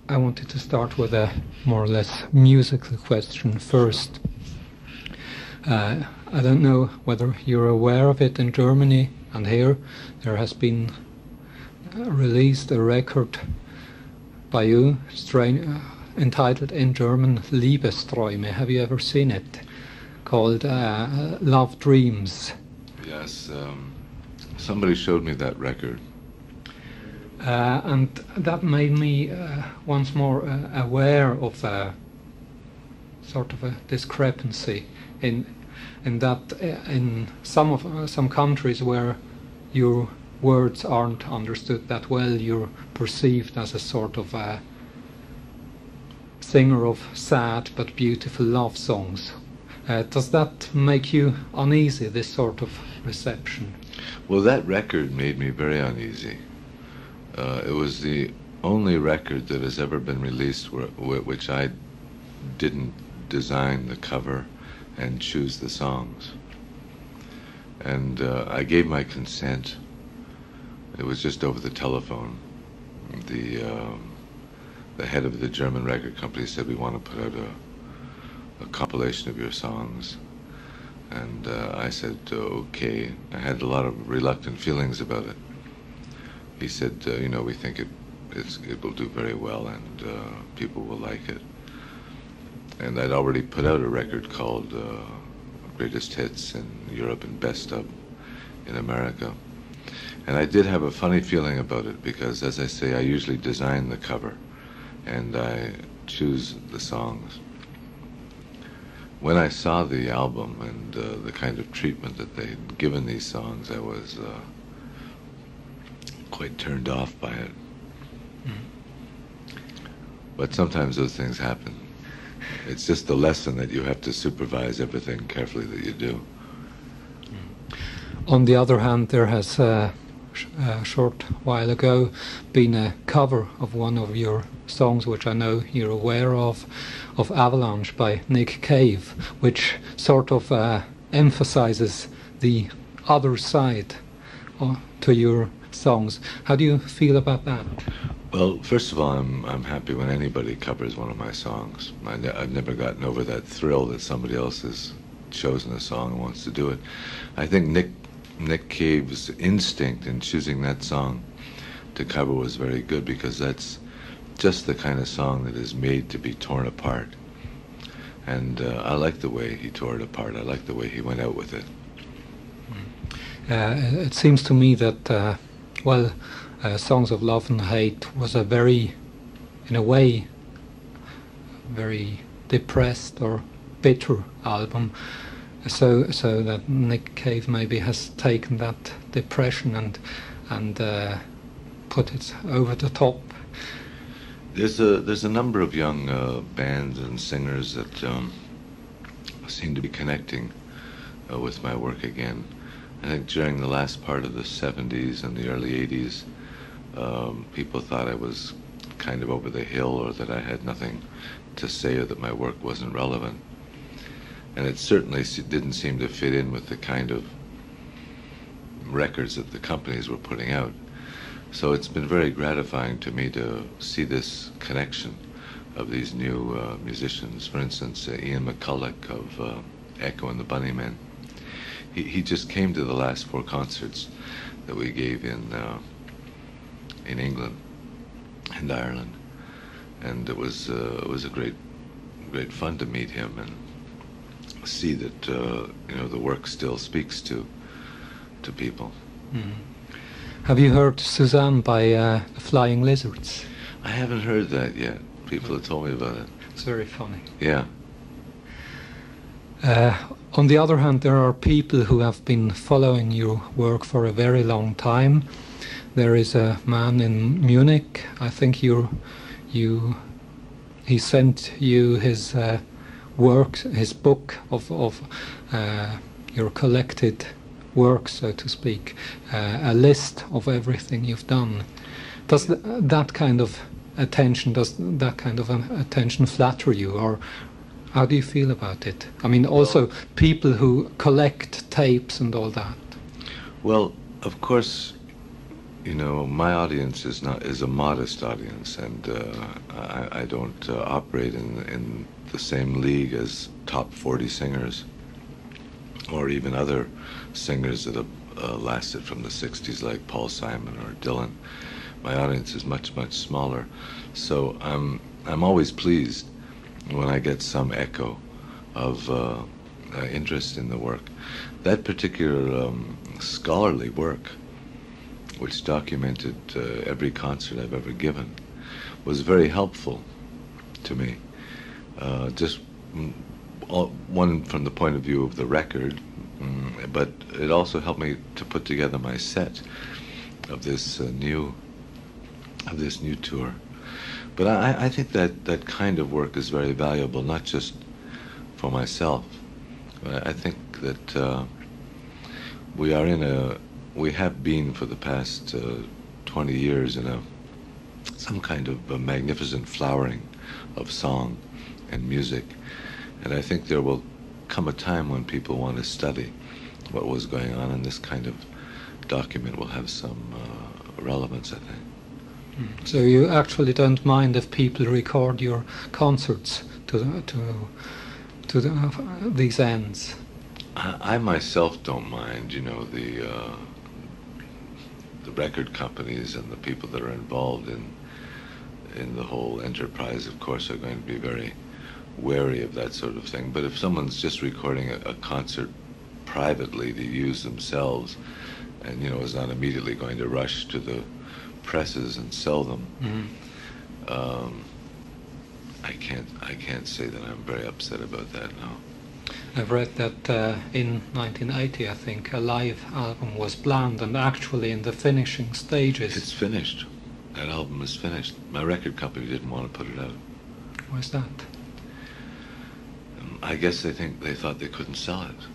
I wanted to start with a more or less musical question first. I don't know whether you're aware of it in Germany, and here there has been released a record by you, entitled in German Liebesträume. Have you ever seen it? Called Love Dreams. Yes, somebody showed me that record. And that made me once more aware of sort of a discrepancy in that in some countries where your words aren't understood that well, you're perceived as a sort of a singer of sad but beautiful love songs. Does that make you uneasy, this sort of reception? Well, that record made me very uneasy. It was the only record that has ever been released which I didn't design the cover and choose the songs. And I gave my consent. It was just over the telephone. The head of the German record company said, "We want to put out a compilation of your songs." And I said, okay. I had a lot of reluctant feelings about it. He said, you know, we think it will do very well, and people will like it. And I'd already put out a record called Greatest Hits in Europe and Best Of in America. And I did have a funny feeling about it because, as I say, I usually design the cover and I choose the songs. When I saw the album and the kind of treatment that they'd given these songs, I was quite turned off by it. But sometimes those things happen. It's just a lesson that you have to supervise everything carefully that you do. On the other hand, there has a short while ago been a cover of one of your songs, which I know you're aware of Avalanche by Nick Cave, which sort of emphasizes the other side to your songs. How do you feel about that? Well, first of all, I'm happy when anybody covers one of my songs. I've never gotten over that thrill that somebody else has chosen a song and wants to do it. I think Nick Cave's instinct in choosing that song to cover was very good, because that's just the kind of song that is made to be torn apart. And I like the way he tore it apart. I like the way he went out with it. It seems to me that, Songs of Love and Hate was a very, in a way, very depressed or bitter album. So that Nick Cave maybe has taken that depression and put it over the top. There's a number of young bands and singers that seem to be connecting with my work again. I think during the last part of the 70s and the early 80s, people thought I was kind of over the hill, or that I had nothing to say, or that my work wasn't relevant. And it certainly didn't seem to fit in with the kind of records that the companies were putting out. So it's been very gratifying to me to see this connection of these new musicians. For instance, Ian McCulloch of Echo and the Bunnymen. He just came to the last 4 concerts that we gave in England and Ireland, and it was a great fun to meet him and see that the work still speaks to people. Have you heard Suzanne by the Flying Lizards? I haven't heard that yet. People have told me about it. It's very funny. Yeah. On the other hand, there are people who have been following your work for a very long time. There is a man in Munich. I think he sent you his work, his book of your collected work, so to speak, a list of everything you've done. Does that kind of attention flatter you, or how do you feel about it? I mean, also people who collect tapes and all that. Well, of course, You know, my audience is a modest audience, and I don't operate in the same league as top 40 singers, or even other singers that have lasted from the 60s, like Paul Simon or Dylan. My audience is much, much smaller, so I'm always pleased when I get some echo of interest in the work. That particular scholarly work, which documented every concert I've ever given, was very helpful to me. Just one from the point of view of the record, but it also helped me to put together my set of this new tour. But I think that kind of work is very valuable, not just for myself. I think that we have been for the past 20 years in some kind of a magnificent flowering of song and music, and I think there will come a time when people want to study what was going on, and this kind of document will have some relevance, I think. So you actually don't mind if people record your concerts to these ends? I myself don't mind. You know, the record companies and the people that are involved in the whole enterprise, of course, are going to be very wary of that sort of thing. But if someone's just recording a concert privately to use themselves, and you know, is not immediately going to rush to the presses and sell them, I can't say that I'm very upset about that now. I've read that in 1980, I think, a live album was planned and actually in the finishing stages. It's finished. That album is finished. My record company didn't want to put it out. Why is that? I guess they thought they couldn't sell it.